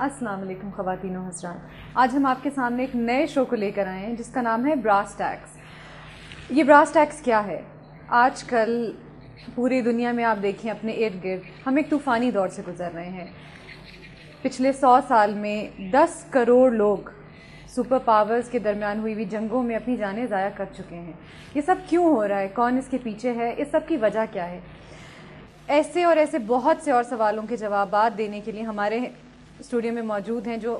السلام علیکم خواتین و حضرات، آج ہم آپ کے سامنے ایک نئے شو کو لے کر آئے ہیں جس کا نام ہے براس ٹیکس۔ یہ براس ٹیکس کیا ہے؟ آج کل پوری دنیا میں آپ دیکھیں اپنے ارد گرد ہم ایک طوفانی دور سے گزر رہے ہیں۔ پچھلے 100 سال میں 10 کروڑ لوگ سپر پاورز کے درمیان ہوئی جنگوں میں اپنی جانیں ضائع کر چکے ہیں۔ یہ سب کیوں ہو رہا ہے؟ کون اس کے پیچھے ہے؟ اس سب کی وجہ کیا ہے؟ ایسے اور ایسے بہت سے اور سوالوں کے جوابات دینے کے لیے ہمارے اسٹوڈیو میں موجود ہیں جو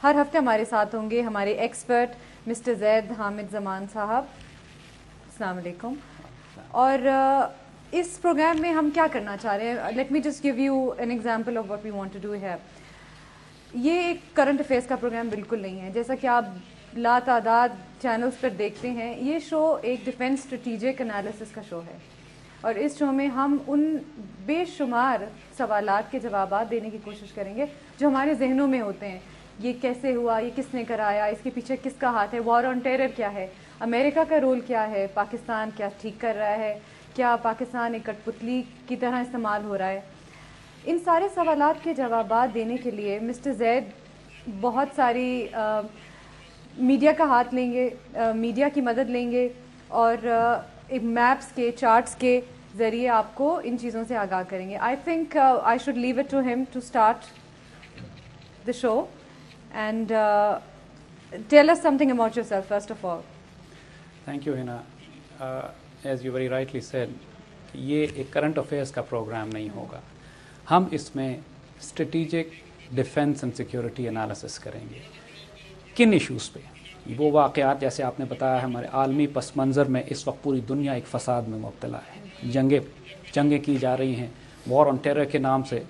ہر ہفتے ہمارے ساتھ ہوں گے، ہمارے ایکسپرٹ مسٹر زید حامد زمان صاحب۔ السلام علیکم۔ اور اس پروگرام میں ہم کیا کرنا چاہ رہے ہیں؟ Let me just give you an example of what we want to do here. یہ ایک کرنٹ افیئرس کا پروگرام بالکل نہیں ہے، جیسا کہ آپ لا تعداد چینلز پر دیکھتے ہیں۔ یہ شو ایک ڈیفینس اسٹریٹجک انالیسس کا شو ہے، اور اس شو میں ہم ان بے شمار سوالات کے جوابات دینے کی کوشش کریں گے جو ہمارے ذہنوں میں ہوتے ہیں۔ یہ کیسے ہوا؟ یہ کس نے کرایا؟ اس کے پیچھے کس کا ہاتھ ہے؟ وار آن ٹیرر کیا ہے؟ امریکہ کا رول کیا ہے؟ پاکستان کیا ٹھیک کر رہا ہے؟ کیا پاکستان ایک کٹ پتلی کی طرح استعمال ہو رہا ہے؟ ان سارے سوالات کے جوابات دینے کے لیے مسٹر زید بہت ساری میڈیا کا ہاتھ لیں گے، میڈیا کی مدد لیں گے، اور میپس کے چارٹس کے ذریعے آپ کو ان چیزوں سے آگاہ کریں گے۔ I think I should leave it to him to start the show and tell us something about yourself first of all. Thank you, Hina. As you very rightly said, یہ ایک کرنٹ افیئرس کا programme نہیں ہوگا، ہم اس میں strategic defence and security analysis کریں گے۔ کن ایشوز پہ؟ وہ واقعات جیسے آپ نے بتایا ہمارے عالمی پس منظر میں اس وقت پوری دنیا ایک فساد میں مبتلا ہے، جنگیں کی جا رہی ہیں، وار آن ٹیرر کے نام سے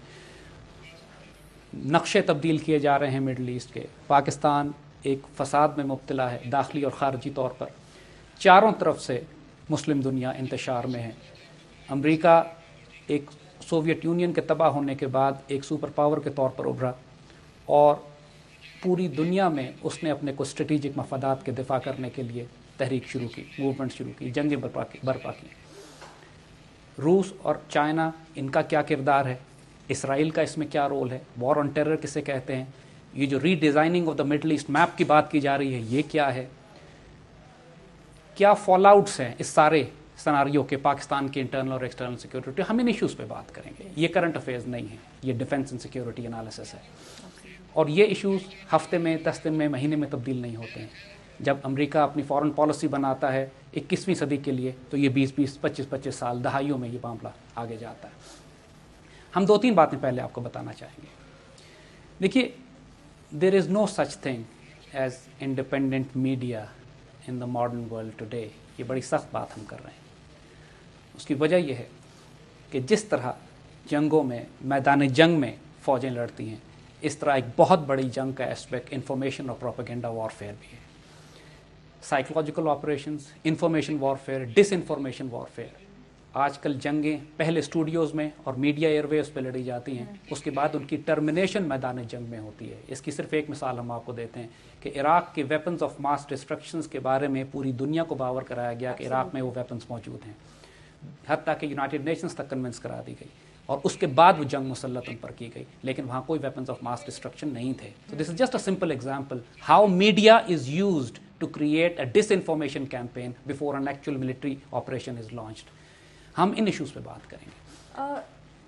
نقشے تبدیل کیے جا رہے ہیں مڈل ایسٹ کے۔ پاکستان ایک فساد میں مبتلا ہے، داخلی اور خارجی طور پر۔ چاروں طرف سے مسلم دنیا انتشار میں ہے۔ امریکہ ایک سوویت یونین کے تباہ ہونے کے بعد ایک سپر پاور کے طور پر ابھرا، اور پوری دنیا میں اس نے اپنے کو اسٹریٹجک مفادات کے دفاع کرنے کے لیے تحریک شروع کی، موومنٹ شروع کی، جنگیں برپا کی۔ روس اور چائنا، ان کا کیا کردار ہے؟ اسرائیل کا اس میں کیا رول ہے؟ وار آن ٹیرر کسے کہتے ہیں؟ یہ جو redesigning of the middle east map کی بات کی جا رہی ہے، یہ کیا ہے؟ کیا فال آؤٹس ہیں اس سارے سناریو کے پاکستان کے انٹرنل اور ایکسٹرنل سیکورٹی؟ ہم ان ایشوز پہ بات کریں گے۔ یہ کرنٹ افیئرز نہیں ہے، یہ ڈیفینس اینڈ سیکورٹی انالیسس ہے، اور یہ ایشوز ہفتے میں، 10 دن میں، مہینے میں تبدیل نہیں ہوتے ہیں۔ جب امریکہ اپنی فارن پالیسی بناتا ہے 21ویں صدی کے لیے، تو یہ 20 25 سال، دہائیوں میں یہ معاملہ آگے جاتا ہے۔ ہم 2-3 باتیں پہلے آپ کو بتانا چاہیں گے۔ دیکھیے، there is no such thing as independent media in the modern world today. یہ بڑی سخت بات ہم کر رہے ہیں۔ اس کی وجہ یہ ہے کہ جس طرح جنگوں میں، میدان جنگ میں فوجیں لڑتی ہیں، اس طرح ایک بہت بڑی جنگ کا ایسپیکٹ انفارمیشن اور پروپیگنڈا وارفیئر بھی ہے۔ سائیکولوجیکل آپریشنز، انفارمیشن وارفیئر، ڈس انفارمیشن وارفیئر۔ آج کل جنگیں پہلے اسٹوڈیوز میں اور میڈیا ایئر ویز پہ لڑی جاتی ہیں، اس کے بعد ان کی ٹرمینیشن میدان جنگ میں ہوتی ہے۔ اس کی صرف ایک مثال ہم آپ کو دیتے ہیں کہ عراق کے ویپنز آف ماس ڈسٹرکشنز کے بارے میں پوری دنیا کو باور کرایا گیا کہ عراق میں وہ ویپنز موجود ہیں، حتیٰ کہ یونائٹڈ نیشنز تک کنونس کرا دی گئی، اور اس کے بعد وہ جنگ مسلط ان پر کی گئی، لیکن وہاں کوئی ویپنز آف ماس ڈسٹرکشن نہیں تھے۔ So this is just a simple example how media is used to create a disinformation campaign before an actual military operation is launched۔ ہم ان ایشوز پہ بات کریں گے۔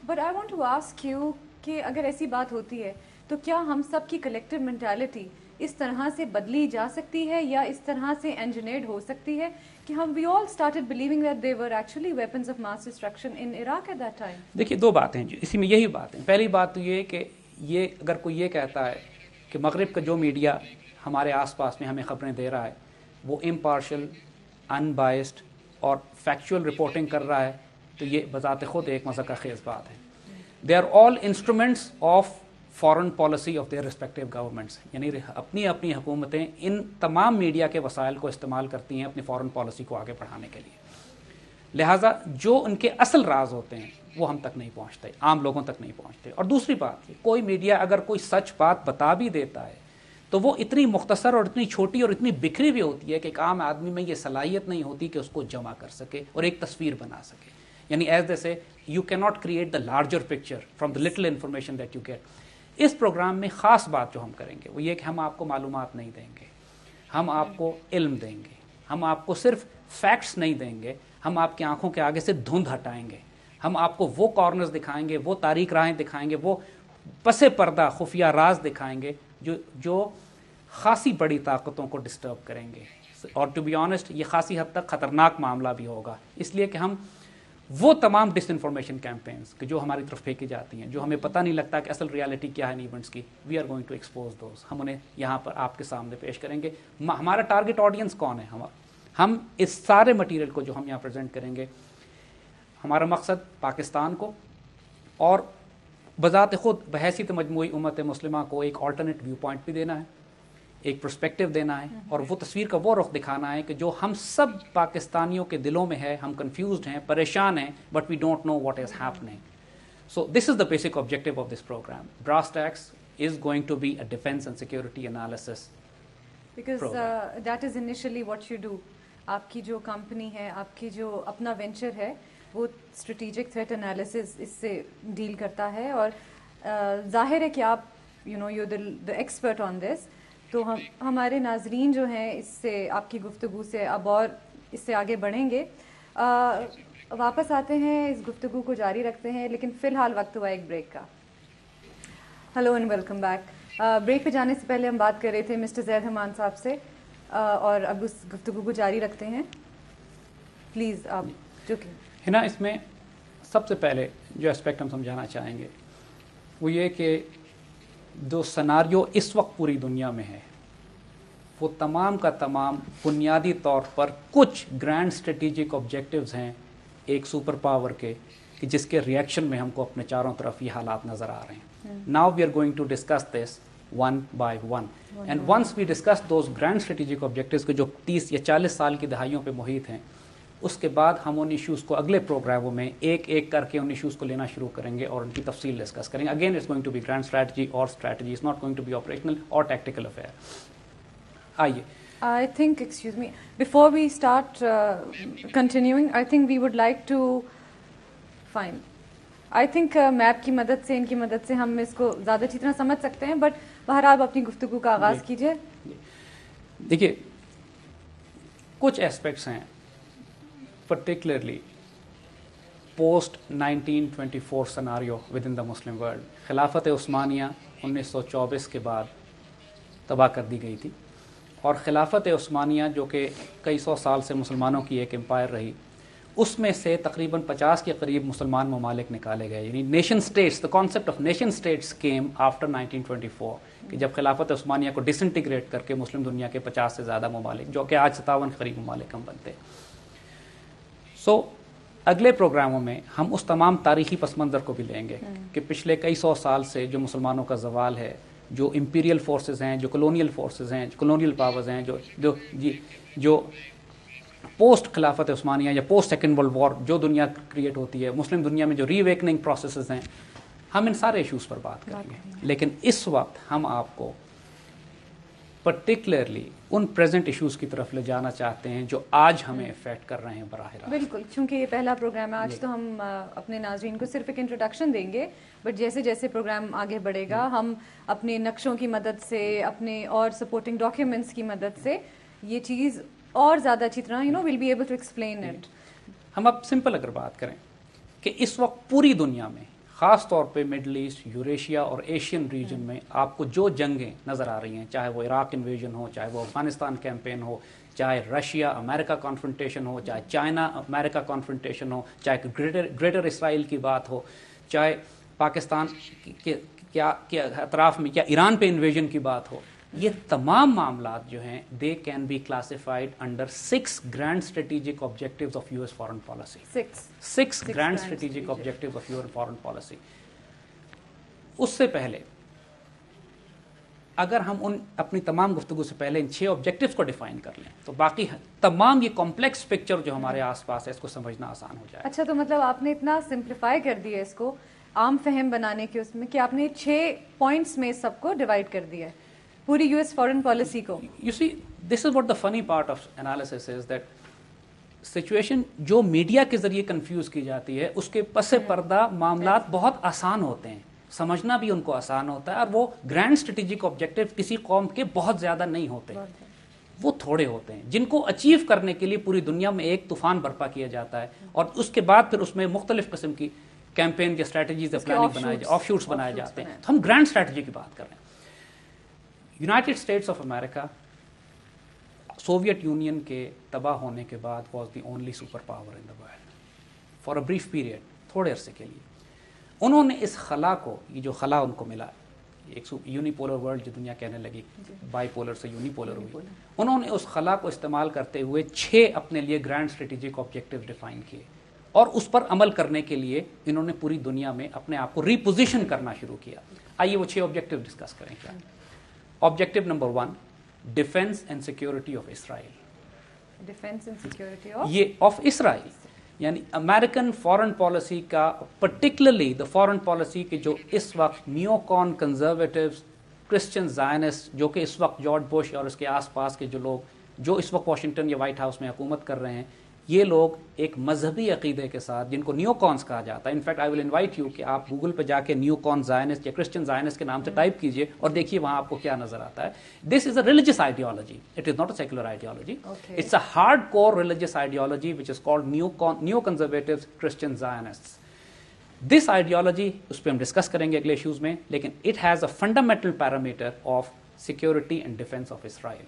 But I want to ask you کہ اگر ایسی بات ہوتی ہے تو کیا ہم سب کی کلیکٹیو مینٹالٹی اس طرح سے بدلی جا سکتی ہے، یا اس طرح سے انجینئرڈ ہو سکتی ہے کہ ہم we all started believing that they were actually weapons of mass destruction in Iraq at that time? دیکھیے، 2 باتیں ہیں اسی میں، یہی بات ہے۔ پہلی بات تو یہ کہ یہ اگر کوئی یہ کہتا ہے کہ مغرب کا جو میڈیا ہمارے آس پاس میں ہمیں خبریں دے رہا ہے وہ امپارشل، ان بائسڈ اور فیکچوئل رپورٹنگ کر رہا ہے، تو یہ بذات خود ایک مذاق خیز بات ہے۔ They are all instruments of foreign policy of their respective governments, یعنی اپنی اپنی حکومتیں ان تمام میڈیا کے وسائل کو استعمال کرتی ہیں اپنی فارن پالیسی کو آگے بڑھانے کے لیے، لہٰذا جو ان کے اصل راز ہوتے ہیں وہ ہم تک نہیں پہنچتے، عام لوگوں تک نہیں پہنچتے۔ اور دوسری بات، کوئی میڈیا اگر کوئی سچ بات بتا بھی دیتا ہے تو وہ اتنی مختصر اور اتنی چھوٹی اور اتنی بکھری بھی ہوتی ہے کہ ایک عام آدمی میں یہ صلاحیت نہیں ہوتی کہ اس کو جمع کر سکے اور ایک تصویر بنا سکے۔ یعنی as they say you can not create the larger picture from the little information that you get. اس پروگرام میں خاص بات جو ہم کریں گے وہ یہ کہ ہم آپ کو معلومات نہیں دیں گے, ہم آپ کو علم دیں گے, ہم آپ کو صرف فیکٹس نہیں دیں گے, ہم آپ کی آنکھوں کے آگے سے دھند ہٹائیں گے, ہم آپ کو وہ کارنرز دکھائیں گے, وہ تاریک راہیں دکھائیں گے, وہ پس پردہ خفیہ راز دکھائیں گے جو خاصی بڑی طاقتوں کو ڈسٹرب کریں گے. اور ٹو بی آنیسٹ یہ خاصی حد تک خطرناک معاملہ بھی ہوگا, اس لیے کہ ہم وہ تمام ڈس انفارمیشن کیمپینز کہ جو ہماری طرف پھینکی جاتی ہیں, جو ہمیں پتہ نہیں لگتا کہ اصل ریالٹی کیا ہے ان ایونٹس کی, we are going to expose those. ہم انہیں یہاں پر آپ کے سامنے پیش کریں گے. ہمارا ٹارگٹ آڈینس کون ہے؟ ہم اس سارے مٹیریل کو جو ہم یہاں پریزنٹ کریں گے, ہمارا مقصد پاکستان کو اور بذات خود بحیثیت مجموعی امت مسلمہ کو ایک آلٹرنیٹ ویو پوائنٹ بھی دینا ہے, ایک پرسپیکٹو دینا ہے, اور وہ تصویر کا وہ رخ دکھانا ہے کہ جو ہم سب پاکستانیوں کے دلوں میں ہے. ہم کنفیوزڈ ہیں, پریشان ہیں, but we don't know what is happening. So this is the basic objective of this programme. Brass tacks is going to be a defence and security analysis because that is initially what you do. آپ کی جو company ہے, آپ کی جو اپنا venture ہے, وہ اسٹریٹجک تھریٹ انالیسس اس سے ڈیل کرتا ہے, اور ظاہر ہے کہ آپ یو دا ایکسپرٹ آن دس. تو ہمارے ناظرین جو ہیں اس سے آپ کی گفتگو سے اب اور اس سے آگے بڑھیں گے. واپس آتے ہیں, اس گفتگو کو جاری رکھتے ہیں, لیکن فی الحال وقت ہوا ایک بریک کا. Hello and welcome back. Break پہ جانے سے پہلے ہم بات کر رہے تھے مسٹر زید حمان صاحب سے, اور اب اس گفتگو کو جاری رکھتے ہیں. پلیز آپ جو کہ ہے نا, اس میں سب سے پہلے جو اسپیکٹ ہم سمجھانا چاہیں گے وہ یہ کہ جو سناریو اس وقت پوری دنیا میں ہے وہ تمام کا تمام بنیادی طور پر کچھ گرینڈ اسٹریٹجک آبجیکٹیوز ہیں ایک سپر پاور کے, کہ جس کے ریئیکشن میں ہم کو اپنے چاروں طرف یہ حالات نظر آ رہے ہیں. Now we are going to discuss this one by one, and once we discuss those grand strategic objectives کے جو 30 یا 40 سال کی دہائیوں پہ محیط ہیں, اس کے بعد ہم ان ایشوز کو اگلے پروگراموں میں ایک ایک کر کے ان ایشوز کو لینا شروع کریں گے اور ان کی تفصیل ڈسکس کریں گے. Again it's going to be grand strategy or strategy, is not going to be operational or tactical affair. آئیے. I think, excuse me, before we start continuing, I think we would like to fine. I think map کی مدد سے, ان کی مدد سے ہم اس کو زیادہ اچھی طرح سمجھ سکتے ہیں, بٹ بہرحال اپنی گفتگو کا آغاز کیجیے. دیکھیے, کچھ اسپیکٹس ہیں particularly post 1924 scenario within the Muslim world. خلافت عثمانیہ 1924 کے بعد تباہ کر دی گئی تھی, اور خلافت عثمانیہ جو کہ کئی سو سال سے مسلمانوں کی ایک امپائر رہی, اس میں سے تقریباً 50 کے قریب مسلمان ممالک نکالے گئے. یعنی nation states, the concept of nation states came after 1924, کہ جب خلافت عثمانیہ کو ڈس انٹیگریٹ کر کے مسلم دنیا کے 50 سے زیادہ ممالک, جو کہ آج 57 کے قریب ممالک ہم بنتے. سو اگلے پروگراموں میں ہم اس تمام تاریخی پس منظر کو بھی لیں گے کہ پچھلے کئی سو سال سے جو مسلمانوں کا زوال ہے, جو امپیریل فورسز ہیں, جو کلونیل فورسز ہیں, جو کلونیل پاورز ہیں, جو پوسٹ خلافت عثمانیہ یا پوسٹ سیکنڈ ورلڈ وار جو دنیا کریٹ ہوتی ہے, مسلم دنیا میں جو ری اویکننگ پروسیسز ہیں, ہم ان سارے ایشوز پر بات کریں گے. لیکن اس وقت ہم آپ کو پرٹیکولرلی ان پریزنٹ ایشوز کی طرف لے جانا چاہتے ہیں جو آج ہمیں افیکٹ کر رہے ہیں براہ راست. بالکل, چونکہ یہ پہلا پروگرام ہے آج, تو ہم اپنے ناظرین کو صرف ایک انٹروڈکشن دیں گے, بٹ جیسے جیسے پروگرام آگے بڑھے گا ہم اپنے نقشوں کی مدد سے, اپنے اور سپورٹنگ ڈاکیومنٹس کی مدد سے یہ چیز اور زیادہ اچھی طرح will be able to explain it. ہم اب سمپل اگر بات کریں کہ اس وقت پوری دنیا میں, خاص طور پہ مڈل ایسٹ, یوریشیا اور ایشین ریجن میں آپ کو جو جنگیں نظر آ رہی ہیں, چاہے وہ عراق انویژن ہو, چاہے وہ افغانستان کیمپین ہو, چاہے رشیا امریکہ کانفرنٹیشن ہو, چاہے چائنا امریکہ کانفرنٹیشن ہو, چاہے گریٹر اسرائیل کی بات ہو, چاہے پاکستان کے اطراف میں کیا ایران پہ انویژن کی بات ہو, یہ تمام معاملات جو ہیں they can be classified under 6 grand strategic objectives of US foreign policy. 6 grand strategic objectives of US foreign policy. اس سے پہلے اگر ہم ان اپنی تمام گفتگو سے پہلے ان 6 آبجیکٹیوز کو ڈیفائن کر لیں تو باقی تمام یہ کمپلیکس پکچر جو ہمارے آس پاس ہے اس کو سمجھنا آسان ہو جائے. اچھا, تو مطلب آپ نے اتنا سمپلیفائی کر دیا اس کو عام فہم بنانے کے, اس میں کہ آپ نے 6 پوائنٹس میں سب کو ڈیوائڈ کر دیا ہے پوری US فارن پالیسی کو. You see, this is what the funny part of analysis is, that situation جو میڈیا کے ذریعے کنفیوز کی جاتی ہے اس کے پس پردہ معاملات بہت آسان ہوتے ہیں. سمجھنا بھی ان کو آسان ہوتا ہے, اور وہ گرینڈ اسٹریٹجک آبجیکٹو کسی قوم کے بہت زیادہ نہیں ہوتے, وہ تھوڑے ہوتے ہیں جن کو اچیو کرنے کے لیے پوری دنیا میں ایک طوفان برپا کیا جاتا ہے, اور اس کے بعد پھر اس میں مختلف قسم کی کیمپین کی اسٹریٹجیز پلاننگ بنائے آف شوٹس بنائے جاتے ہیں. تو ہم گرینڈ اسٹریٹجی کی بات کر رہے ہیں. United States of America Soviet union کے تباہ ہونے کے بعد was the only super power in the world for a brief period, تھوڑے عرصے کے لیے. انہوں نے اس خلا کو, یہ جو خلا ان کو ملا, ایک یونیپولر ورلڈ جو دنیا کہنے لگی, بائی پولر سے یونیپولر ہوئی, انہوں نے اس خلا کو استعمال کرتے ہوئے 6 اپنے لیے گرینڈ اسٹریٹجک آبجیکٹو ڈیفائن کیے, اور اس پر عمل کرنے کے لیے انہوں نے پوری دنیا میں اپنے آپ کو ریپوزیشن کرنا شروع کیا. آئیے وہ 6 آبجیکٹو ڈسکس کریں. کیا objective number 1, defence and security of Israel. Defence and security یہ آف اسرائیل, یعنی امریکن فارن پالیسی کا, پرٹیکولرلی دا فارن پالیسی کے جو اس وقت نیو کون کنزرویٹیوز, کرسچن زائنسٹ, جو کہ اس وقت جارج بش اور اس کے آس پاس کے جو لوگ جو اس وقت واشنگٹن یا وائٹ ہاؤس میں حکومت کر رہے ہیں, یہ لوگ ایک مذہبی عقیدے کے ساتھ, جن کو نیو کونس کہا جاتا ہے. In fact I will invite you کہ آپ گوگل پہ جا کے نیو کون زائنسٹ یا کرسچن زائنسٹ کے نام سے ٹائپ کیجئے اور دیکھیے وہاں آپ کو کیا نظر آتا ہے. This is a religious ideology, it is not a secular ideology, it's a hard core religious ideology which is called neo conservative Christian Zionist. This ideology, اس پہ ہم ڈسکس کریں گے اگلے ایشوز میں, لیکن it has a fundamental parameter of security and defence of Israel.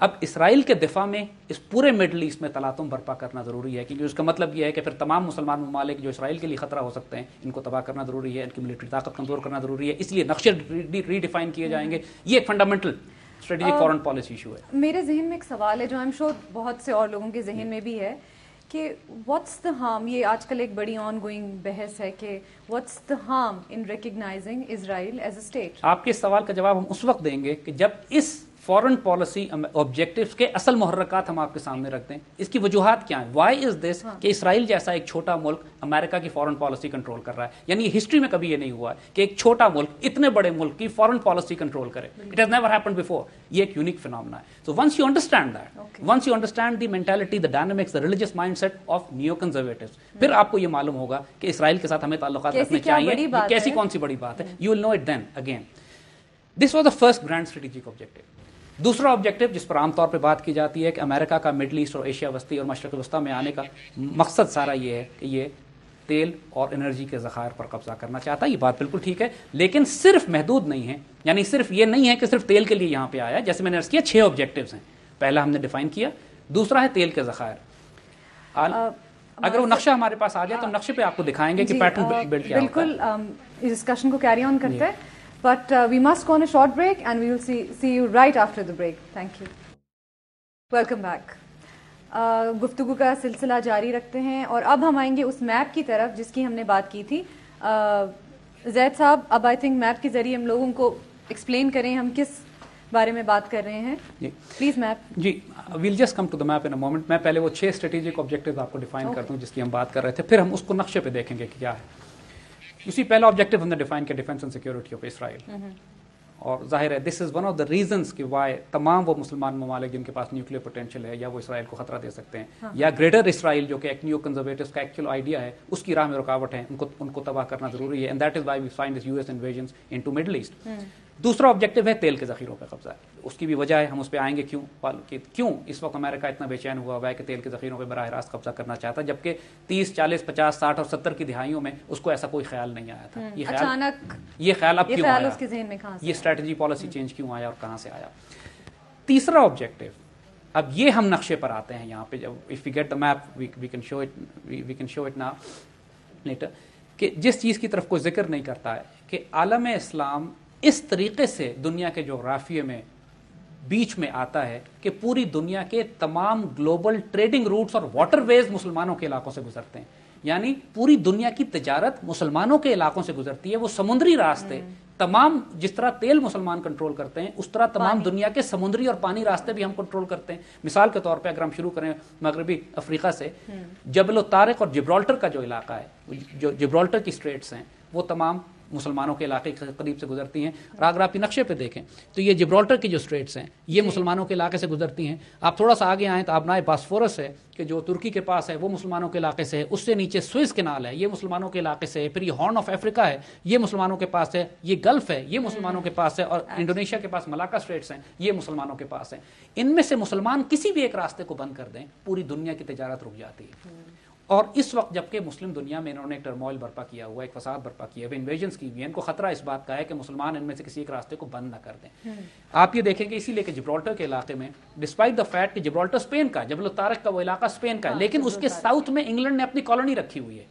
اب اسرائیل کے دفاع میں اس پورے مڈل ایسٹ میں تلاطم برپا کرنا ضروری ہے, کیونکہ اس کا مطلب یہ ہے کہ پھر تمام مسلمان ممالک جو اسرائیل کے لیے خطرہ ہو سکتے ہیں, ان کو تباہ کرنا ضروری ہے, ان کی ملٹری طاقت کمزور کرنا ضروری ہے, اس لیے نقشے ری ڈیفائن کیے جائیں گے. یہ ایک fundamental strategic foreign policy issue ہے. میرے ذہن میں ایک سوال ہے جو آئی ایم شیور بہت سے اور لوگوں کے ذہن میں بھی ہے کہ واٹس دا ہارم, یہ آج کل ایک بڑی آن گوئنگ بحث ہے کہ what's the harm in recognising Israel as a state. آپ کے اس سوال کا جواب ہم اس وقت دیں گے کہ جب اس فارن پالیسی آبجیکٹیوز کے اصل محرکات ہم آپ کے سامنے رکھتے ہیں. اس کی وجوہات کیا ہیں؟ وائی از دس کہ اسرائیل جیسا ایک چھوٹا ملک امریکہ کی فارن پالیسی کنٹرول کر رہا ہے. یعنی ہسٹری میں کبھی یہ نہیں ہوا کہ ایک چھوٹا ملک اتنے بڑے ملک کی فارن پالیسی کنٹرول کرے. It has never happened before. یہ ایک یونیک فینومینا ہے. So once you understand that, once you understand the mentality, the dynamics, the religious mindset of neo conservatives, پھر آپ کو یہ معلوم ہوگا کہ اسرائیل کے ساتھ ہمیں تعلقات رکھنے چاہیے. کیسی کون سی بڑی بات ہے, you will know it then again. This was the first grand strategic objective. دوسرا آبجیکٹو جس پر عام طور پہ بات کی جاتی ہے کہ امریکہ کا مڈل ایسٹ اور ایشیا وسطی اور مشرق وسطیٰ میں آنے کا مقصد سارا یہ ہے کہ یہ تیل اور انرجی کے ذخائر پر قبضہ کرنا چاہتا ہے. یہ بات بالکل ٹھیک ہے, لیکن صرف محدود نہیں ہے. یعنی صرف یہ نہیں ہے کہ صرف تیل کے لیے یہاں پہ آیا. جیسے میں نے عرض کیا 6 آبجیکٹیوز ہیں. پہلا ہم نے ڈیفائن کیا, دوسرا ہے تیل کے ذخائر. اگر وہ نقشہ ہمارے پاس آ جائے تو نقشے پہ آپ کو دکھائیں گے کہ پیٹرن بلڈ کیا ہوتا ہے. بالکل اس ڈسکشن کو کیری آن کرتے ہیں, but we must go on a short break and we will see you right after the break. Thank you. Welcome back. گفتگو کا سلسلہ جاری رکھتے ہیں اور اب ہم آئیں گے اس میپ کی طرف جس کی ہم نے بات کی تھی. زید صاحب, اب آئی تھنک میپ کے ذریعے ہم لوگوں کو ایکسپلین کریں ہم کس بارے میں بات کر رہے ہیں. Please map. جی, well just come to the map in a moment. میں پہلے وہ 6 اسٹریٹجک آبجیکٹیوز آپ کو ڈیفائن کرتا ہوں جس کی ہم بات کر رہے تھے, پھر ہم اس کو نقشے پہ دیکھیں گے کہ کیا ہے. اسی پہلا آبجیکٹو ہم نے ڈیفائن کیا defence and security of Israel. اور ظاہر ہے this is one of the reasons کہ وائی تمام وہ مسلمان ممالک جن کے پاس نیوکلیر پوٹینشیل ہے یا وہ اسرائیل کو خطرہ دے سکتے ہیں یا گریٹر اسرائیل جو کہ ایک نیو کنزرویٹوز کا ایکچوئل آئیڈیا ہے اس کی راہ میں رکاوٹ ہے, ان کو تباہ کرنا ضروری ہے. And that is why we find this US invasions into Middle East. دوسرا آبجیکٹو ہے تیل کے ذخیروں پہ قبضہ. اس کی بھی وجہ ہے, ہم اس پہ آئیں گے کیوں اس وقت امریکہ اتنا بے چین ہوا ہوا ہے کہ تیل کے ذخیروں پہ براہ راست قبضہ کرنا چاہتا, جبکہ 30, 40, 50, 60 اور 70 کی دہائیوں میں اس کو ایسا کوئی خیال نہیں آیا تھا. یہ خیال اب کیوں آیا, یہ اسٹریٹجی پالیسی چینج کیوں آیا اور کہاں سے آیا. تیسرا آبجیکٹو, اب یہ ہم نقشے پر آتے ہیں یہاں پہ, جب if we get the map we can show it now later, کہ جس چیز کی طرف کوئی ذکر نہیں کرتا ہے کہ عالم اسلام اس طریقے سے دنیا کے جغرافیے میں بیچ میں آتا ہے کہ پوری دنیا کے تمام گلوبل ٹریڈنگ روٹس اور واٹر ویز مسلمانوں کے علاقوں سے گزرتے ہیں. یعنی پوری دنیا کی تجارت مسلمانوں کے علاقوں سے گزرتی ہے. وہ سمندری راستے تمام, جس طرح تیل مسلمان کنٹرول کرتے ہیں اس طرح تمام دنیا کے سمندری اور پانی راستے بھی ہم کنٹرول کرتے ہیں. مثال کے طور پہ اگر ہم شروع کریں مغربی افریقہ سے, جبل الطارق اور جبرالٹر کا جو علاقہ ہے, جو جبرالٹر کی اسٹریٹس ہیں, وہ تمام مسلمانوں کے علاقے کے قریب سے گزرتی ہیں. اور اگر آپ نقشے پہ دیکھیں تو یہ جبرالٹر کی جو اسٹریٹس ہیں یہ مسلمانوں کے علاقے سے گزرتی ہیں. آپ تھوڑا سا آگے آئیں تو آبنائے باسفورس ہے کہ جو ترکی کے پاس ہے وہ مسلمانوں کے علاقے سے ہے. اس سے نیچے سوئز کینال ہے یہ مسلمانوں کے علاقے سے ہے. پھر یہ ہارن آف افریقہ ہے یہ مسلمانوں کے پاس ہے. یہ گلف ہے یہ مسلمانوں کے پاس ہے. اور انڈونیشیا کے پاس ملاکا اسٹریٹس ہیں یہ مسلمانوں کے پاس ہیں. ان میں سے مسلمان کسی بھی ایک راستے کو بند کر دیں پوری دنیا کی تجارت رک جاتی ہے. اور اس وقت جبکہ مسلم دنیا میں انہوں نے ایک ٹرموائل برپا کیا ہوا ہے, ایک فساد برپا کیا ہوا ہے, انویژنز کی ہوئی ہیں, ان کو خطرہ اس بات کا ہے کہ مسلمان ان میں سے کسی ایک راستے کو بند نہ کر دیں. آپ یہ دیکھیں کہ اسی لیے کہ جبرالٹر کے علاقے میں ڈسپائٹ دا فیکٹ کہ جبرالٹر اسپین کا, جبل الطارق کا وہ علاقہ اسپین کا ہے, لیکن اس کے ساؤتھ میں انگلینڈ نے اپنی کالونی رکھی ہوئی ہے.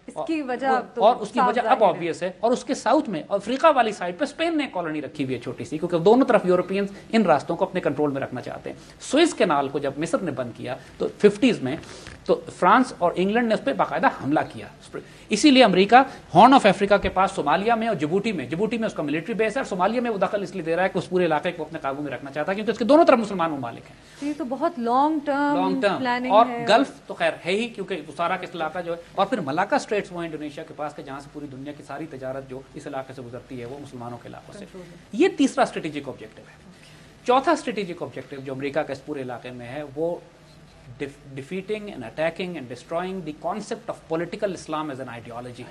اس کی وجہ اور اس کی وجہ اب آبویس ہے. اور اس کے ساؤتھ میں افریقہ والی سائڈ پہ اسپین نے کالونی رکھی ہوئی ہے چھوٹی سی, کیونکہ دونوں طرف یورپینز ان راستوں کو اپنے کنٹرول میں رکھنا چاہتے ہیں. سوئز کینال کو جب مصر نے بند کیا تو 50s میں تو فرانس اور انگلینڈ نے اس پہ باقاعدہ حملہ کیا. اسی لیے امریکہ ہارن آف افریقہ کے پاس صومالیہ میں اور جبوٹی میں اس کا ملٹری بیس ہے, اور صومالیہ میں وہ دخل اس لیے دے رہا ہے کہ اس پورے علاقے کو اپنے قابو میں رکھنا چاہتا ہے کیونکہ اس کے دونوں طرف مسلمان ممالک ہیں. یہ تو بہت لانگ ٹرم اور گلف تو خیر ہے ہی کیونکہ سارا کا علاقہ جو ہے, اور پھر ملاکا اسٹریٹس وہ انڈونیشیا کے پاس کہ جہاں سے پوری دنیا کی ساری تجارت جو اس علاقے سے گزرتی ہے وہ مسلمانوں کے علاقوں سے. یہ تیسرا اسٹریٹجک آبجیکٹو ہے. چوتھا اسٹریٹجک آبجیکٹو جو امریکہ کا اس پورے علاقے میں ہے وہ defeating and attacking and destroying the concept of political Islam as an ideology.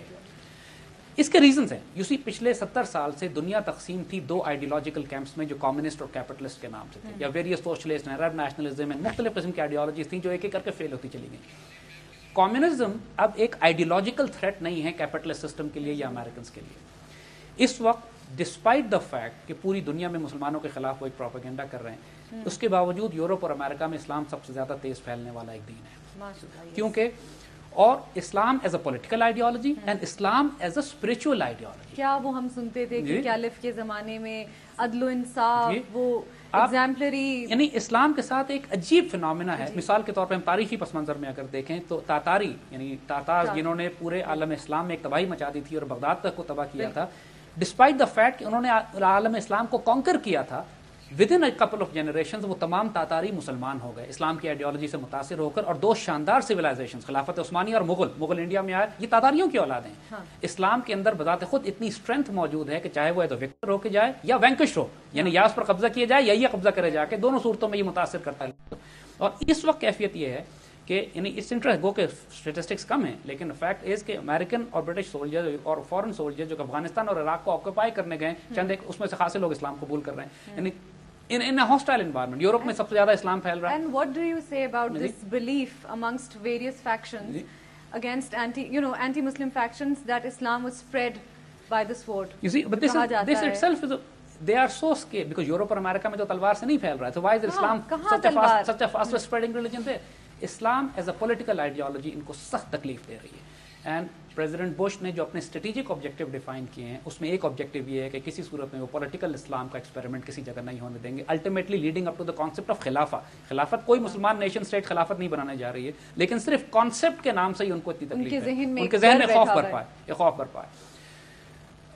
اس کے ریزنز ہیں. یو سی پچھلے 70 سال سے دنیا تقسیم تھی دو آئیڈیولوجیکل کیمپس میں جو کمیونسٹ اور کیپٹلسٹ کے نام سے تھے, یا ویریس سوشلسٹ, عرب نیشنلزم, مختلف قسم کی آئیڈیالوجیز تھیں جو ایک ایک کر کے فیل ہوتی چلی گئیں. کمیونزم اب ایک آئیڈیولوجیکل تھریٹ نہیں ہے کیپٹلسٹ سسٹم کے لیے یا امریکنز کے لیے. اس وقت ڈسپائٹ دا فیکٹ کہ پوری دنیا میں مسلمانوں کے خلاف وہ ایک پروپیگنڈا کر رہے ہیں, اس کے باوجود یورپ اور امریکہ میں اسلام سب سے زیادہ تیز پھیلنے والا ایک دین ہے. کیونکہ اور Islam as a political ideology and Islam as a spiritual ideology. کیا وہ ہم سنتے تھے کہ کیلف کے زمانے میں عدل و انصاف وہ ایگزامپلری, یعنی اسلام کے ساتھ ایک عجیب فینومینا ہے. مثال کے طور پہ ہم تاریخی پس منظر میں اگر دیکھیں تو تاتاری یعنی تاتار جنہوں نے پورے عالم اسلام میں ایک تباہی مچا دی تھی اور بغداد تک کو تباہ کیا تھا, ڈسپائٹ دا فیکٹ کہ انہوں نے عالم اسلام کو کانکر کیا تھا, with in a couple of generations وہ تمام تاتاری مسلمان ہو گئے اسلام کی آئیڈیالوجی سے متاثر ہو کر, اور دو شاندار سویلائزیشنز خلافت عثمانی اور مغل انڈیا میں آئے. یہ تاتاریوں کی اولاد ہیں. اسلام کے اندر بذات خود اتنی اسٹرینتھ موجود ہے کہ چاہے وہ وکٹر ہو کے جائے یا وینکش ہو, یعنی یا اس پر قبضہ کیا جائے یا یہ قبضہ کرے جا کے, دونوں صورتوں میں یہ متاثر کرتا ہے. اور اس وقت کیفیت یہ ہے کہ یعنی اس انٹرسٹ گو کے اسٹیٹسٹکس کم ہیں, لیکن فیکٹ از کہ امریکن اور برٹش سولجر اور فورن سولجر جو افغانستان اور عراق کو آکوپائی کرنے گئے, چند ایک اس میں سے خاصے لوگ اسلام قبول کر رہے ہیں. یعنی in a hostile environment Europe میں سب سے زیادہ اسلام پھیل رہا ہے. And what do you say about this belief amongst various factions against anti-Muslim factions that Islam was spread by the sword? You see, but this itself is they are so scared because Europe اور امریکہ میں تو تلوار سے نہیں پھیل رہا ہے. So why is Islam such a fast spreading religion there? Islam as a political ideology ان کو سخت تکلیف دے رہی ہے. اینڈ پریزیڈنٹ بش نے جو اپنے اسٹریٹجک آبجیکٹیو ڈیفائن کیے ہیں اس میں ایک آبجیکٹیو یہ ہے کہ کسی صورت میں وہ پولیٹیکل اسلام کا ایکسپیریمنٹ کسی جگہ نہیں ہونے دیں گے, ultimately leading up to the concept of خلافت. کوئی مسلمان نیشن اسٹیٹ خلافت نہیں بنانے جا رہی ہے, لیکن صرف کانسیپٹ کے نام سے ہی ان کو اتنی تکلیف ہے, ان کے ذہن میں خوف برپا ہے.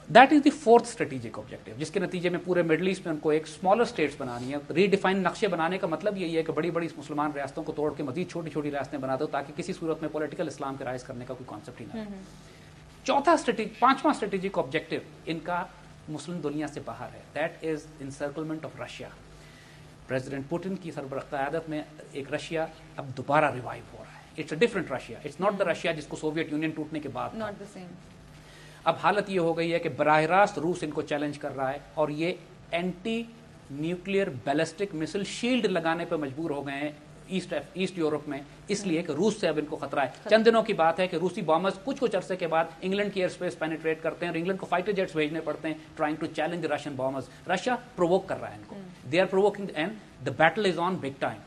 That is the fourth strategic objective, جس کے نتیجے میں پورے مڈل ایسٹ میں ان کو ایک اسمالر اسٹیٹس بنانی ہے. ری ڈیفائن نقشے بنانے کا مطلب یہی ہے کہ بڑی بڑی مسلمان ریاستوں کو توڑ کے مزید چھوٹی چھوٹی ریاستیں بنا دو تاکہ کسی صورت میں پولیٹیکل اسلام کے رائز کرنے کا کوئی کانسیپٹ ہی نہ ہو. پانچواں اسٹریٹجک آبجیکٹیو ان کا مسلم دنیا سے باہر ہے. That is encirclement of Russia. President Putin کی سربراہ قیادت میں ایک رشیا اب دوبارہ ریوائیو ہو رہا ہے. It's a different Russia, it's not the Russia جس کو سوویت یونین ٹوٹنے کے بعد. اب حالت یہ ہو گئی ہے کہ براہ راست روس ان کو چیلنج کر رہا ہے, اور یہ اینٹی نیوکلیئر بیلسٹک مسل شیلڈ لگانے پہ مجبور ہو گئے ہیں ایسٹ یورپ میں, اس لیے کہ روس سے اب ان کو خطرہ ہے. چند دنوں کی بات ہے کہ روسی بامرز کچھ عرصے کے بعد انگلینڈ کی ایئر اسپیس پینیٹریٹ کرتے ہیں اور انگلینڈ کو فائٹر جیٹس بھیجنے پڑتے ہیں trying to challenge Russian bombers. Russia provoke کر رہا ہے ان کو, they are provoking and the battle is on big time.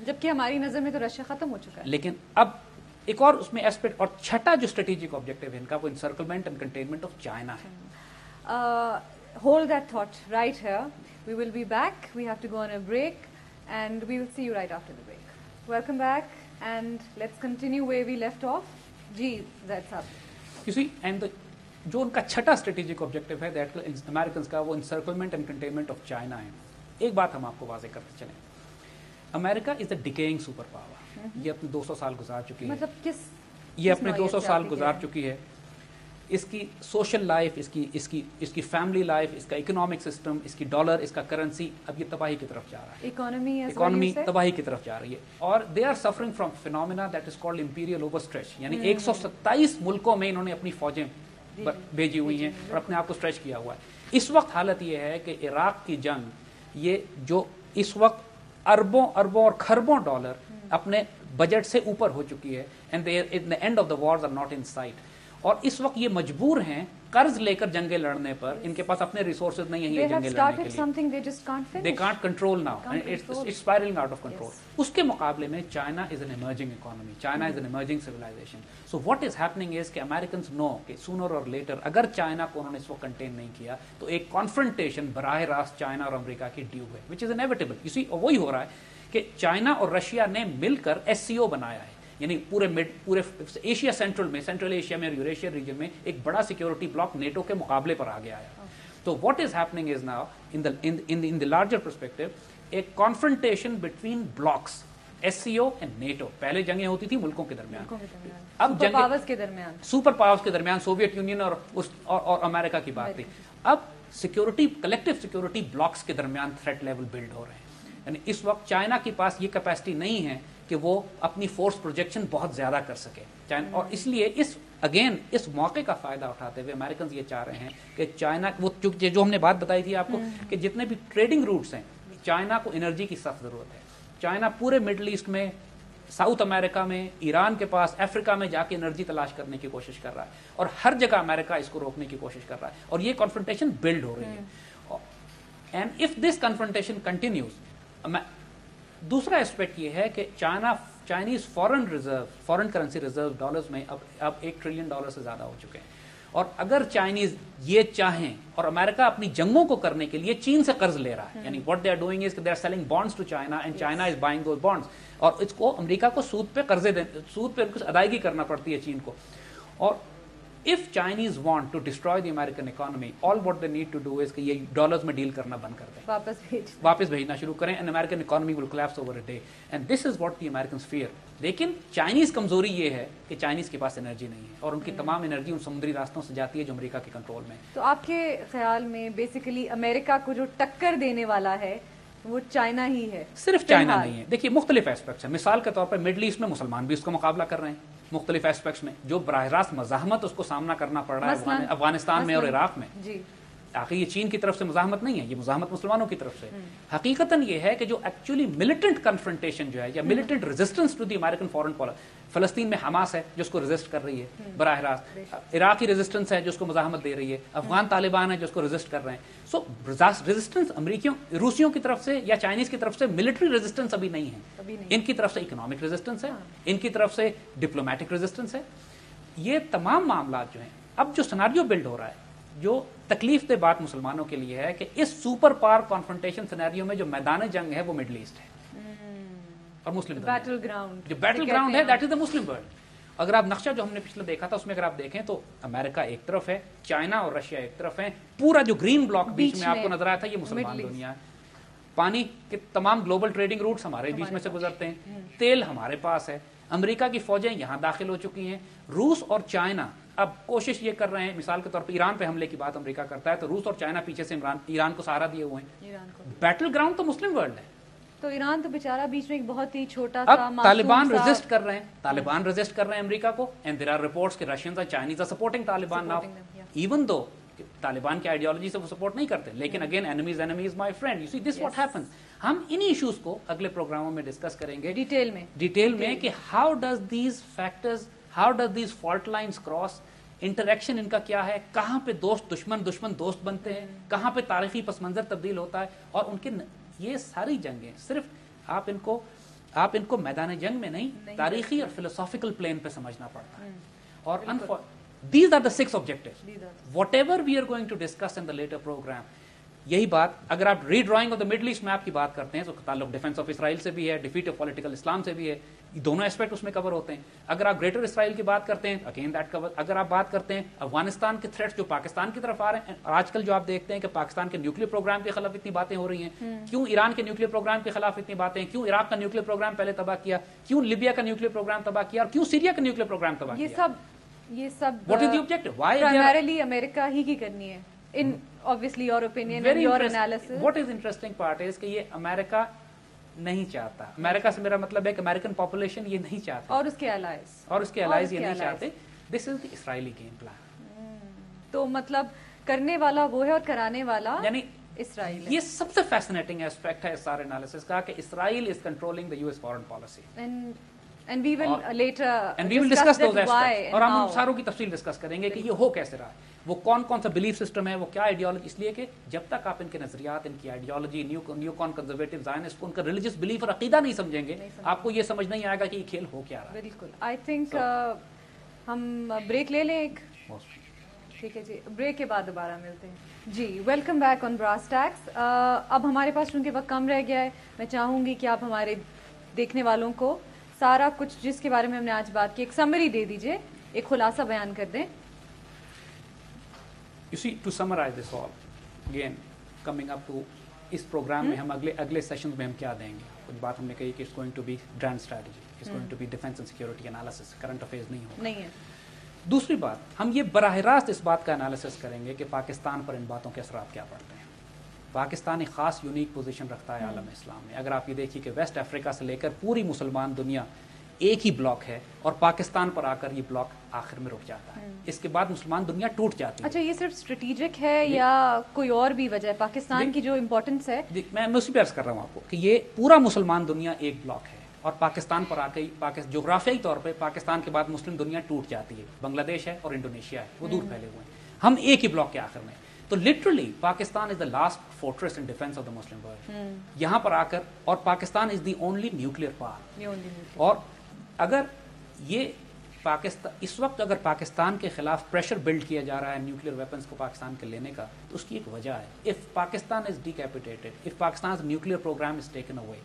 جبکہ ہماری نظر میں تو رشیا ختم ہو چکا ہے. لیکن اب ایک اور اس میں ایسپیکٹ, اور چھٹا جو اسٹریٹجک آبجیکٹیو ہے ان کا وہ انسرکلمنٹ اینڈ کنٹینمنٹ آف چائنا ہے. Hold that thought right here. We will be back. We have to go on a break and we will see you right after the break. Welcome back and let's continue where we left off. Ji, that's up. You see, and جو ان کا چھٹا strategic objective ہے that Americans کا, وہ انسرکلمنٹ and containment of China ہے. ایک بات ہم آپ کو واضح کرتے چلیں, امریکہ از اے ڈیکیئنگ سپر پاور. یہ اپنے 200 سال گزار چکی ہے. مطلب کس یہ اپنے 200 سال گزار چکی ہے. اس کی سوشل لائف، اس کی فیملی لائف، اس کا اکنامک سسٹم، اس کی ڈالر، اس کا کرنسی اب یہ تباہی کی طرف جا رہا ہے. اکانومی تباہی کی طرف جا رہی ہے. اور they are suffering from phenomena that is called imperial overstretch. یعنی 127 ملکوں میں انہوں نے اپنی فوجیں بھیجی ہوئی ہیں اور اپنے آپ کو اسٹریچ کیا ہوا ہے. اس وقت حالت یہ ہے کہ عراق کی جنگ، یہ جو اس وقت اربوں اور کھربوں ڈالر اپنے بجٹ سے اوپر ہو چکی ہے، and the end of the wars are not in sight. اور اس وقت یہ مجبور ہیں قرض لے کر جنگیں لڑنے پر. ان کے پاس اپنے ریسورسز نہیں ہیں یہ جنگیں لڑنے کے لیے. They can't control now. It's spiraling out of control. اس کے مقابلے میں China is an emerging economy. China is an emerging civilization. So what is happening is کہ Americans know کہ sooner or later اگر چائنا کو انہوں نے اس وقت کنٹین نہیں کیا تو ایک کانفرنٹیشن براہ راست چائنا اور امریکہ کی ڈیو ہے, which is inevitable. You see, وہی ہو رہا ہے کہ چائنا اور رشیا نے مل کر SCO بنایا ہے, یعنی پورے ایشیا سینٹرل میں, سینٹرل ایشیا میں اور یوریشیا ریجن میں ایک بڑا سیکورٹی بلاک نیٹو کے مقابلے پر آ گیا ہے. تو what is happening is now in the larger perspective ایک confrontation between blocs SCO and NATO. پہلے جنگیں ہوتی تھی ملکوں کے درمیان, اب سپر پاورز کے درمیان, سوویت یونین اور امریکہ کی بات تھی. اب سیکورٹی, کلیکٹو سیکورٹی بلاکس کے درمیان تھریٹ لیول بلڈ ہو رہے ہیں. یعنی اس وقت چائنا کے پاس یہ کیپیسٹی نہیں ہے کہ وہ اپنی فورس پروجیکشن بہت زیادہ کر سکے. اور اس لیے اس موقع کا فائدہ اٹھاتے ہوئے امریکنز یہ چاہ رہے ہیں کہ چائنا, وہ جو ہم نے بات بتائی تھی آپ کو کہ جتنے بھی ٹریڈنگ روٹس ہیں, چائنا کو انرجی کی سخت ضرورت ہے. چائنا پورے مڈل ایسٹ میں, ساؤتھ امریکہ میں, ایران کے پاس, افریقہ میں جا کے انرجی تلاش کرنے کی کوشش کر رہا ہے, اور ہر جگہ امریکہ اس کو روکنے کی کوشش کر رہا ہے, اور یہ کانفرنٹیشن بلڈ ہو رہی ہے. And if this confrontation continues, دوسرا اسپیکٹ یہ ہے کہ Chinese foreign currency reserve dollars میں اب $1 ٹریلین سے زیادہ ہو چکے ہیں. اور اگر چائنیز یہ چاہیں, اور امریکہ اپنی جنگوں کو کرنے کے لیے چین سے قرض لے رہا ہے, یعنی what they are doing is they are selling bonds to China and China is buying those bonds, اور اس کو امریکہ کو سود پہ کچھ ادائیگی کرنا پڑتی ہے چین کو. اور if Chinese want to destroy the American economy, all what they need to do is کہ یہ ڈالرز میں ڈیل کرنا بند کر دیں, واپس بھیجنا شروع کریں, and American economy will collapse over a day, and this is what the Americans fear. لیکن چائنیز کمزوری یہ ہے کہ چائنیز کے پاس انرجی نہیں ہے, اور ان کی تمام انرجی ان سمندری راستوں سے جاتی ہے جو امریکہ کے کنٹرول میں ہے. تو آپ کے خیال میں بیسیکلی امریکہ کو جو ٹکر دینے والا ہے وہ چائنا ہی ہے؟ صرف چائنا نہیں ہے. دیکھیے مختلف ایسپیکٹس ہیں. مثال کے طور پر مڈل ایسٹ میں مسلمان بھی اس کا مقابلہ کر رہے ہیں مختلف ایسپیکٹس میں, جو براہ راست مزاحمت اس کو سامنا کرنا پڑ رہا ہے افغانستان میں اور عراق میں. آخر یہ چین کی طرف سے مزاحمت نہیں ہے, یہ مزاحمت مسلمانوں کی طرف سے. حقیقتاً یہ ہے کہ جو ایکچولی ملیٹنٹ کنفرنٹیشن جو ہے, یا militant resistance to the American foreign policy, فلسطین میں حماس ہے جو اس کو ریزسٹ کر رہی ہے براہ راست, عراقی ریزسٹنس ہے جو اس کو مزاحمت دے رہی ہے, افغان طالبان ہے جو اس کو ریزسٹ کر رہے ہیں. سو ریزسٹنس امریکیوں, روسیوں کی طرف سے یا چائنیز کی طرف سے ملٹری ریزسٹنس ابھی نہیں ہے. ان کی طرف سے اکنامک ریزسٹنس ہے, ان کی طرف سے ڈپلومیٹک ریزسٹنس ہے. یہ تمام معاملات جو ہیں, اب جو سیناریو بلڈ ہو رہا ہے, جو تکلیف دہ بات مسلمانوں کے لیے ہے کہ اس سپر پاور کانفرنٹیشن سیناریو میں جو میدان جنگ ہے وہ مڈل ایسٹ ہے اور مسلم بیٹل گراؤنڈ, جو بیٹل گراؤنڈ ہے that is the Muslim world. اگر آپ نقشہ جو ہم نے پچھلے دیکھا تھا اس میں اگر آپ دیکھیں تو امریکہ ایک طرف ہے, چائنا اور رشیا ایک طرف ہے, پورا جو گرین بلاک بیچ میں آپ کو نظر آیا تھا یہ مسلمان دنیا ہے. پانی کے تمام گلوبل ٹریڈنگ روٹس ہمارے بیچ میں سے گزرتے ہیں, تیل ہمارے پاس ہے, امریکہ کی فوجیں یہاں داخل ہو چکی ہیں. روس اور چائنا اب کوشش یہ کر رہے ہیں, مثال کے طور پر ایران پہ حملے کی بات امریکہ کرتا ہے تو روس اور چائنا پیچھے سے ایران کو سہارا دیے ہوئے ہیں. بیٹل گراؤنڈ تو مسلم ورلڈ ہے. تو ایران تو بیچارہ بیچ میں ایک بہت ہی چھوٹا سا, اب طالبان ریزسٹ کر رہے ہیں, امریکہ کو, اینڈ دیر آر رپورٹس کہ رشینز اور Chinese are supporting Taliban now, even though Taliban کی آئیڈیالوجی سے وہ سپورٹ نہیں کرتے, لیکن again enemy is my friend. You see this what happens. ہم انہی ایشوز کو اگلے پروگراموں میں ڈسکس کریں گے ڈیٹیل میں کہ how does these fault lines cross, interaction ان کا کیا ہے, کہاں پہ دوست دشمن دوست بنتے ہیں, کہاں پہ تاریخی پس منظر تبدیل ہوتا ہے, اور ان کے یہ ساری جنگیں صرف آپ ان کو میدان جنگ میں نہیں, تاریخی اور فلسافیکل پلین پہ سمجھنا پڑتا ہے. اور these are the 6 objectives. Whatever we are going to discuss in the later program, یہی بات اگر آپ redrawing of the middle East میں آپ کی بات کرتے ہیں تو تعلق ڈیفینس آف اسرائیل سے بھی ہے, ڈیفیٹ آف پولیٹیکل اسلام سے بھی ہے, دونوں ایسپیکٹ اس میں کور ہوتے ہیں. اگر آپ گریٹر اسرائیل کی بات کرتے ہیں اگین دیٹ کور. اگر آپ بات کرتے ہیں افغانستان کے تھریٹس جو پاکستان کی طرف آ رہے ہیں, آج کل جو آپ دیکھتے ہیں کہ پاکستان کے نیوکلیر پروگرام کے خلاف اتنی باتیں ہو رہی ہیں, کیوں ایران کے نیوکلیر پروگرام کے خلاف اتنی باتیں, کیوں عراق کا نیوکلیر پروگرام پہلے تباہ کیا, کیوں لیبیا کا نیوکلیر پروگرام تباہ کیا, اور کیوں سیریا کا نیوکلیر پروگرام تباہ کیا, یہ سب What is the objective? Why they are primarily امریکہ ہی کی کرنی ہے in obviously your opinion and your analysis. What is interesting part is کہ یہ امریکہ نہیں چاہتا. امریکہ سے میرا مطلب ہے کہ امریکن پاپولیشن یہ نہیں چاہتا, اور اس کے allies یہ نہیں چاہتے. This is the Israeli game plan. تو مطلب کرنے والا وہ ہے اور کرانے والا یعنی اسرائیل. یہ سب سے فیسنیٹنگ ایسپیکٹ ہے اس سارے انالیسس کا کہ Israel is controlling the US foreign policy. And we will later discuss those that why aspects. اور ہم ساروں کی تفصیل ڈسکس کریں گے کہ یہ ہو کیسے رہا ہے, وہ کون کون سا بلیف سسٹم ہے, وہ کیا آئیڈیالوجی. اس لیے کہ جب تک آپ ان کے نظریات, ان کی آئیڈیالوجی, نیو کون کنزرویٹو زائنسٹ, ان کا ریلیجیس بلیف اور عقیدہ نہیں سمجھیں گے, آپ کو یہ سمجھ نہیں آئے گا کہ یہ کھیل ہو کیا رہا ہے. بالکل. آئی تھنک ہم بریک لے لیں ایک. ٹھیک ہے جی, بریک کے بعد دوبارہ ملتے ہیں. جی welcome back on Brass Tacks. اب ہمارے پاس چونکہ وقت کم رہ گیا ہے, میں چاہوں گی کہ آپ ہمارے دیکھنے والوں کو سارا کچھ جس کے بارے میں ہم نے آج بات کی ایک سمری دے دیجئے, ایک خلاصہ بیان کر دیں. You see, to summarize this all, again, coming up to اس پروگرام میں ہم اگلے سیشنز میں ہم کیا دیں گے. کچھ بات ہم نے کہی کہ it's going to be grand strategy, it's going to be defense and security analysis, current affairs نہیں ہے. دوسری بات, ہم یہ براہ راست اس بات کا انالیسس کریں گے کہ پاکستان پر ان باتوں کے اثرات کیا پڑتے ہیں. پاکستان ایک خاص یونیک پوزیشن رکھتا ہے عالم اسلام میں. اگر آپ یہ دیکھیے کہ ویسٹ افریقہ سے لے کر پوری مسلمان دنیا ایک ہی بلاک ہے, اور پاکستان پر آ کر یہ بلاک آخر میں رک جاتا ہے. اس کے بعد مسلمان دنیا ٹوٹ جاتی ہے. اچھا, یہ صرف اسٹریٹجک ہے یا کوئی اور بھی وجہ ہے پاکستان کی جو امپورٹنس ہے؟ میں اسی پہ عرض کر رہا ہوں آپ کو کہ یہ پورا مسلمان دنیا ایک بلاک ہے, اور پاکستان پر آ کے جغرافیائی طور پہ پاکستان کے بعد مسلم دنیا ٹوٹ جاتی ہے. بنگلہ دیش ہے اور انڈونیشیا ہے, وہ دور پھیلے ہوئے ہیں, ہم ایک ہی بلاک کے آخر میں. تو literally Pakistan is the last fortress in defence of the Muslim world. یہاں پر آ کر, اور پاکستان از دی اونلی نیوکلیئر پاور. اور اگر یہ پاکستان اس وقت اگر پاکستان کے خلاف پریشر بلڈ کیا جا رہا ہے نیوکلیئر ویپنس کو پاکستان کے لینے کا, تو اس کی ایک وجہ ہے. If Pakistan is decapitated, if Pakistan nuclear program is taken away,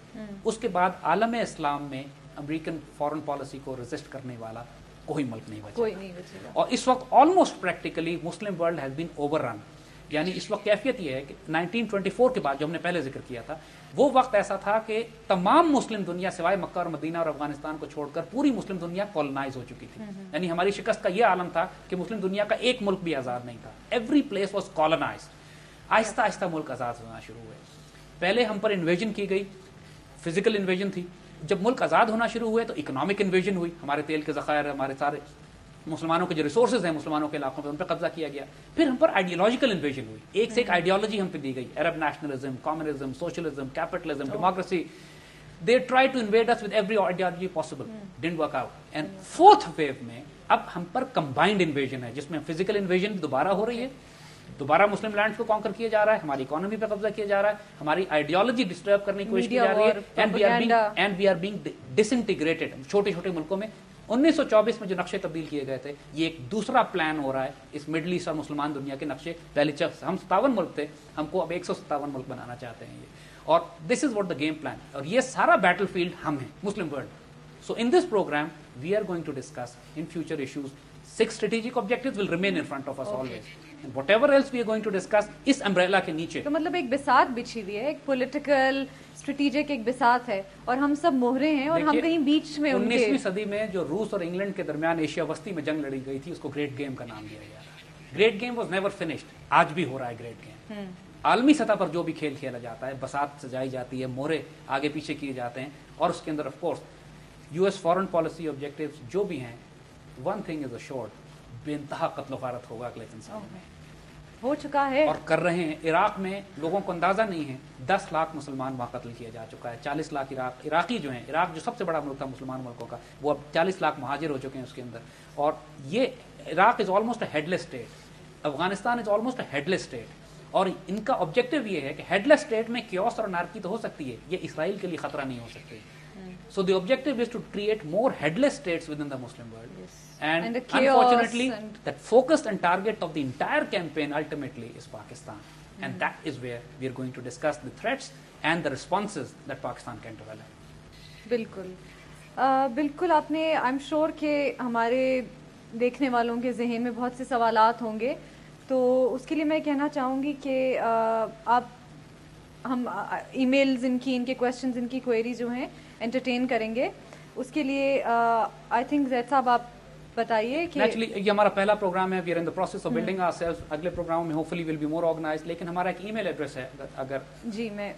اس کے بعد عالم اسلام میں امریکن فارن پالیسی کو ریزسٹ کرنے والا کوئی ملک نہیں بچے گا. اور اس وقت almost practically Muslim world has been over run. یعنی اس وقت کیفیت یہ ہے کہ 1924 کے بعد جو ہم نے پہلے ذکر کیا تھا, وہ وقت ایسا تھا کہ تمام مسلم دنیا سوائے مکہ اور مدینہ اور افغانستان کو چھوڑ کر پوری مسلم دنیا کولونائز ہو چکی تھی. یعنی ہماری شکست کا یہ عالم تھا کہ مسلم دنیا کا ایک ملک بھی آزاد نہیں تھا. Every place was colonised. آہستہ آہستہ ملک آزاد ہونا شروع ہوئے. پہلے ہم پر انویژن کی گئی, فزیکل انویژن تھی. جب ملک آزاد ہونا شروع ہوئے تو اکنامک انویژن ہوئی. ہمارے تیل کے ذخائر, ہمارے سارے مسلمانوں کے جو ریسورسز ہیں مسلمانوں کے علاقوں پہ, ان پہ قبضہ کیا گیا. پھر ہم پر آئیڈیالوجیکل انویژن ہوئی, ایک سے ایک آئیڈیالوجی ہم پہ دی گئی. Arab nationalism, communism, socialism, capitalism, democracy. They tried to invade us with every ideology possible. Didn't work out. And fourth wave میں اب ہم پر combined invasion ہے, جس میں physical invasion دوبارہ ہو رہی ہے, دوبارہ مسلم لینڈز کو کانکر کیا جا رہا ہے, ہماری اکانومی پہ قبضہ کیا جا رہا ہے, ہماری آئیڈیالوجی ڈسٹرب کرنے کی کوشش کی جا رہی ہے, and we are being disintegrated. چھوٹے چھوٹے ملکوں میں 1924 میں جو نقشے تبدیل کیے گئے تھے, یہ ایک دوسرا پلان ہو رہا ہے اس مڈل ایسٹ اور مسلمان دنیا کے نقشے. پہلے ہم 57 ملک تھے, ہم کو اب 157 ملک بنانا چاہتے ہیں یہ, اور this is what the game plan. اور یہ سارا بیٹل فیلڈ ہم ہیں, Muslim world. So in this program we are going to discuss in future issues. 6 strategic objectives will remain in front of us always. And whatever else we are going to discuss اس umbrella کے نیچے. تو مطلب ایک بساط بچھی ہوئی ہے, ایک political strategic ایک بساط ہے, اور ہم سب موہرے ہیں, اور ہم کہیں بیچ میں. 19ویں صدی میں جو روس اور انگلینڈ کے درمیان ایشیا وسطی میں جنگ لڑی گئی تھی, اس کو گریٹ گیم کا نام دیا گیا تھا. Great game was never finished. آج بھی ہو رہا ہے گریٹ گیم. عالمی سطح پر جو بھی کھیل کھیلا جاتا ہے, بساط سجائی جاتی ہے, مورے آگے پیچھے کیے جاتے ہیں, اور اس کے اندر of course US foreign policy objectives جو بھی ہیں, ون تھنگ از assured, بے انتہا قتل و غارت ہوگا اگلے 3 سالوں میں. ہو چکا ہے اور کر رہے ہیں. عراق میں لوگوں کو اندازہ نہیں ہے, 10 لاکھ مسلمان وہاں قتل کیا جا چکا ہے. 40 لاکھ عراقی جو ہیں, عراق جو سب سے بڑا ملک تھا مسلمان ملکوں کا, وہ اب 40 لاکھ مہاجر ہو چکے ہیں اس کے اندر. اور یہ Iraq is almost a had less state, Afghanistan is almost a had less state. اور ان کا آبجیکٹو یہ ہے کہ ہیڈ لیس اسٹیٹ میں کیوس اور انارکی تو ہو سکتی ہے, یہ اسرائیل کے لیے خطرہ نہیں ہو سکتی. So the objective is to create more headless states within the Muslim world. Yes. And unfortunately, that focused and target of the entire campaign ultimately is Pakistan. And that is where we are going to discuss the threats and the responses that Pakistan can develop. بالکل بالکل. آپ نے I'm sure کہ ہمارے دیکھنے والوں کے ذہن میں بہت سے سوالات ہوں گے, تو اس کے لیے میں کہنا چاہوں گی کہ آپ ہم ای میلز ان کے کویشچنز, ان کی کوئریز جو ہیں انٹرٹین کریں گے. اس کے لیے آئی تھنک زید صاحب آپ بتائیے کہ نیچرلی یہ ہمارا پہلا پروگرام ہے. We are in the process of building our self. اگلے پروگراموں میں hopefully will be more organise. لیکن ہمارا ایک ای میل ایڈریس ہے, اگر جی میں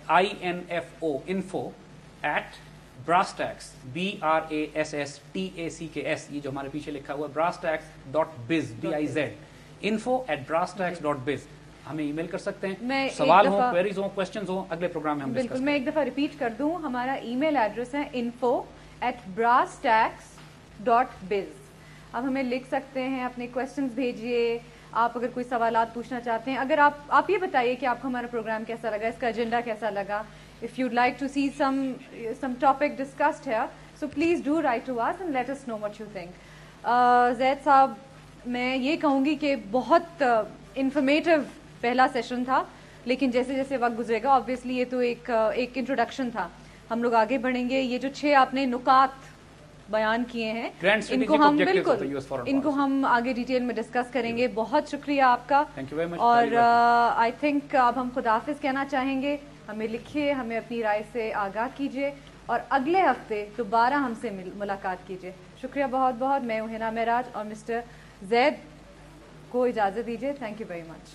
info @brasstax BRASSTACKS, یہ جو ہمارے پیچھے لکھا ہوا ہے brasstax.biz BIZ info@brasstax.biz ہمیں ای میل کر سکتے ہیں. سوال ہوں, کوئریز ہوں, کوشچنز ہوں, اگلے پروگرام میں ہم بالکل. میں ایک دفعہ ریپیٹ کر دوں, ہمارا ای میل ایڈریس ہے info@brasstax.biz. آپ ہمیں لکھ سکتے ہیں, اپنے کوشچنز بھیجیے. آپ اگر کوئی سوالات پوچھنا چاہتے ہیں, اگر آپ یہ بتائیے کہ آپ کو ہمارا پروگرام کیسا لگا, اس کا ایجنڈا کیسا لگا. If you'd like to see some topic discussed here, so please do write to us and let us know what you think. زید صاحب, میں یہ کہوں گی کہ بہت انفارمیٹیو پہلا سیشن تھا, لیکن جیسے جیسے وقت گزرے گا آبویسلی یہ تو ایک انٹروڈکشن تھا. ہم لوگ آگے بڑھیں گے. یہ جو 6 آپ نے نکات بیان کیے ہیں ان کو ہم آگے ڈیٹیل میں ڈسکس کریں گے. بہت شکریہ آپ کا. اور آئی تھنک اب ہم خداحافظ کہنا چاہیں گے. ہمیں لکھیے, ہمیں اپنی رائے سے آگاہ کیجیے, اور اگلے ہفتے دوبارہ ہم سے ملاقات کیجیے. شکریہ بہت بہت. میں ہوں ہنا معراج, اور مسٹر زید کو اجازت دیجیے. Thank you very much.